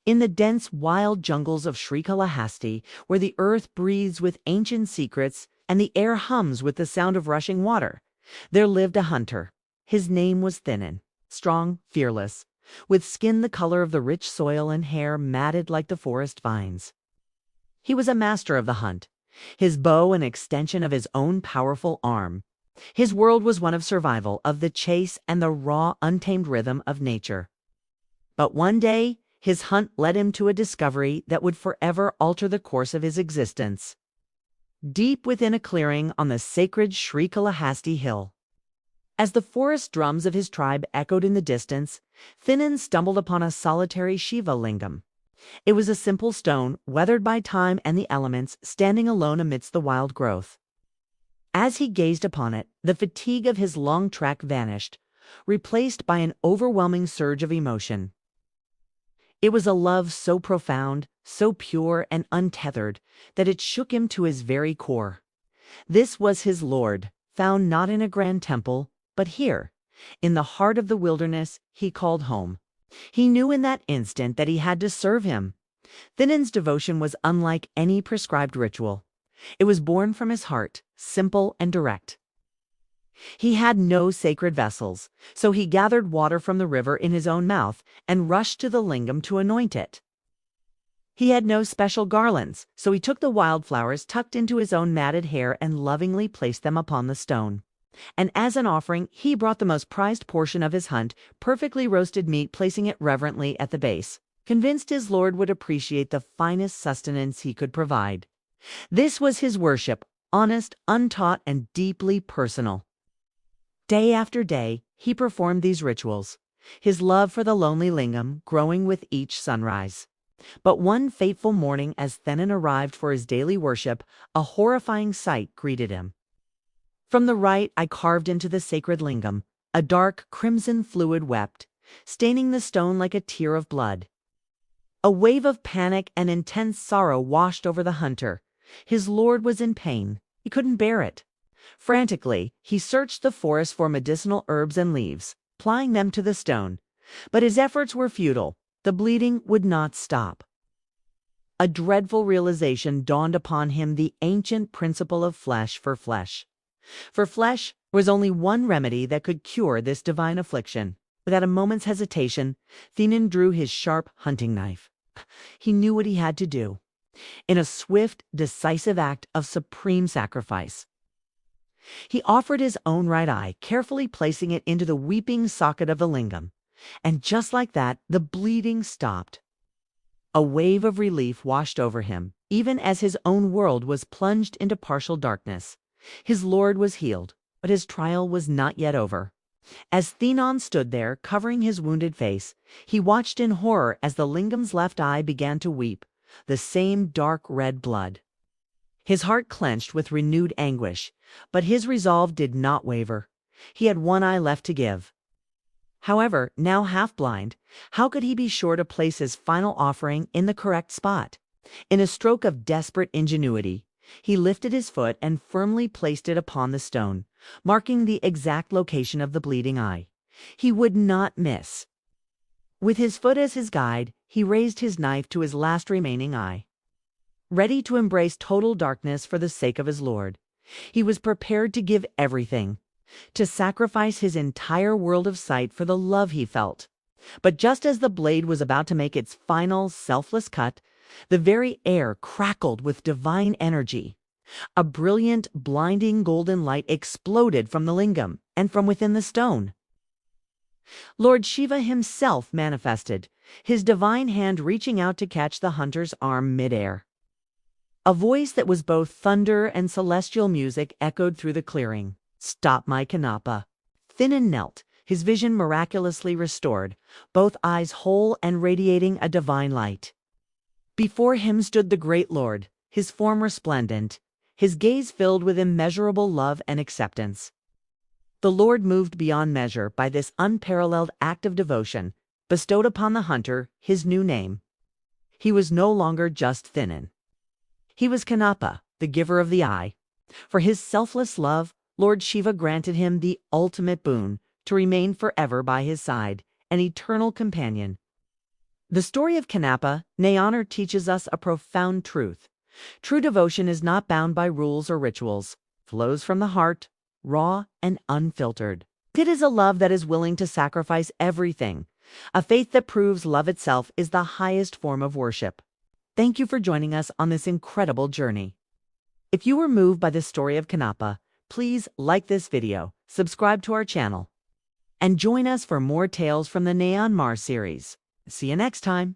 In the dense wild jungles of Srikalahasti, where the earth breathes with ancient secrets and the air hums with the sound of rushing water, there lived a hunter. His name was Thinnan, strong, fearless, with skin the color of the rich soil and hair matted like the forest vines. He was a master of the hunt, his bow an extension of his own powerful arm. His world was one of survival, of the chase and the raw, untamed rhythm of nature. But one day, his hunt led him to a discovery that would forever alter the course of his existence. Deep within a clearing on the sacred Srikalahasti hill, as the forest drums of his tribe echoed in the distance, Thinnan stumbled upon a solitary Shiva Lingam. It was a simple stone, weathered by time and the elements, standing alone amidst the wild growth. As he gazed upon it, the fatigue of his long trek vanished, replaced by an overwhelming surge of emotion. It was a love so profound, so pure and untethered, that it shook him to his very core. This was his Lord, found not in a grand temple, but here, in the heart of the wilderness he called home. He knew in that instant that he had to serve him. Thinnan's devotion was unlike any prescribed ritual. It was born from his heart, simple and direct. He had no sacred vessels, so he gathered water from the river in his own mouth and rushed to the lingam to anoint it. He had no special garlands, so he took the wildflowers tucked into his own matted hair and lovingly placed them upon the stone. And as an offering, he brought the most prized portion of his hunt, perfectly roasted meat, placing it reverently at the base, convinced his Lord would appreciate the finest sustenance he could provide. This was his worship, honest, untaught, and deeply personal. Day after day, he performed these rituals, his love for the lonely lingam growing with each sunrise. But one fateful morning, as Thinnan arrived for his daily worship, a horrifying sight greeted him. From the right, I carved into the sacred lingam. A dark, crimson fluid wept, staining the stone like a tear of blood. A wave of panic and intense sorrow washed over the hunter. His Lord was in pain. He couldn't bear it. Frantically, he searched the forest for medicinal herbs and leaves, applying them to the stone. But his efforts were futile. The bleeding would not stop. A dreadful realization dawned upon him, the ancient principle of flesh for flesh. For flesh was only one remedy that could cure this divine affliction. Without a moment's hesitation, Thinnan drew his sharp hunting knife. He knew what he had to do. In a swift, decisive act of supreme sacrifice, he offered his own right eye, carefully placing it into the weeping socket of the lingam. And just like that, the bleeding stopped. A wave of relief washed over him, even as his own world was plunged into partial darkness. His Lord was healed, but his trial was not yet over. As Thinnan stood there, covering his wounded face, he watched in horror as the lingam's left eye began to weep, the same dark red blood. His heart clenched with renewed anguish, but his resolve did not waver. He had one eye left to give. However, now half-blind, how could he be sure to place his final offering in the correct spot? In a stroke of desperate ingenuity, he lifted his foot and firmly placed it upon the stone, marking the exact location of the bleeding eye. He would not miss. With his foot as his guide, he raised his knife to his last remaining eye. Ready to embrace total darkness for the sake of his Lord, he was prepared to give everything, to sacrifice his entire world of sight for the love he felt. But just as the blade was about to make its final, selfless cut, the very air crackled with divine energy. A brilliant, blinding golden light exploded from the lingam and from within the stone. Lord Shiva himself manifested, his divine hand reaching out to catch the hunter's arm midair. A voice that was both thunder and celestial music echoed through the clearing. "Stop my Kannappa." Thinnan knelt, his vision miraculously restored, both eyes whole and radiating a divine light. Before him stood the great Lord, his form resplendent, his gaze filled with immeasurable love and acceptance. The Lord, moved beyond measure by this unparalleled act of devotion, bestowed upon the hunter his new name. He was no longer just Thinnan. He was Kannappa, the giver of the eye. For his selfless love, Lord Shiva granted him the ultimate boon, to remain forever by his side, an eternal companion. The story of Kannappa Nayanar teaches us a profound truth. True devotion is not bound by rules or rituals, flows from the heart, raw and unfiltered. It is a love that is willing to sacrifice everything, a faith that proves love itself is the highest form of worship. Thank you for joining us on this incredible journey. If you were moved by the story of Kannappa, please like this video, subscribe to our channel, and join us for more tales from the Nayanar series. See you next time.